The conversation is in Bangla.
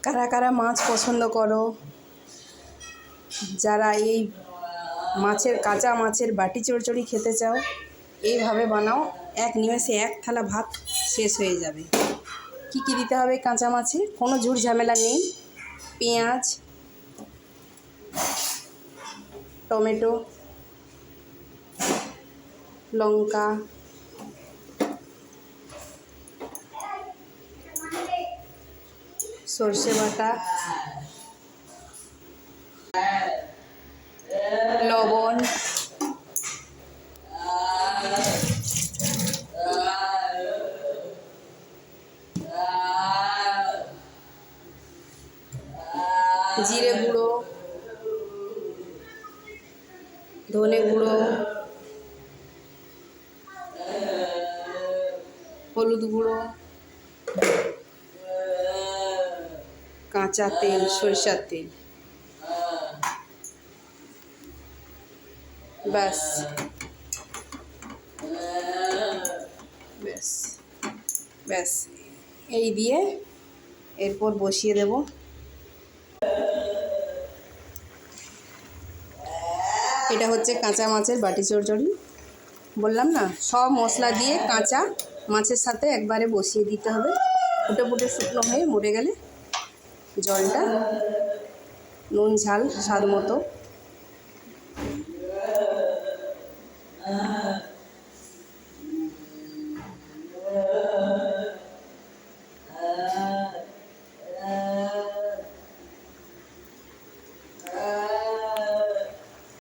কারা কারা মাছ পছন্দ করো, যারা এই মাছের কাঁচা মাছের বাটি চচ্চড়ি খেতে চাও, এইভাবে বানাও, এক নিমেষে এক থালা ভাত শেষ হয়ে যাবে। কি কি দিতে হবে কাঁচা মাছে? কোনো ঝুট ঝামেলা নেই। পেঁয়াজ, টমেটো, লঙ্কা, সর্ষে বাটা, লবণ, জিরে গুঁড়ো, ধনে গুঁড়ো, হলুদ গুঁড়ো, কাঁচা তেল, সরিষার তেল। ব্যাস ব্যাস ব্যাস এই দিয়ে এরপর বসিয়ে দেব। এটা হচ্ছে কাঁচা মাছের বাটি চচ্চড়ি। বললাম না, সব মশলা দিয়ে কাঁচা মাছের সাথে একবারে বসিয়ে দিতে হবে। ফুটে ফুটে শুকনো হয়ে মরে গেলে জলটা, নুন ঝাল স্বাদ মতো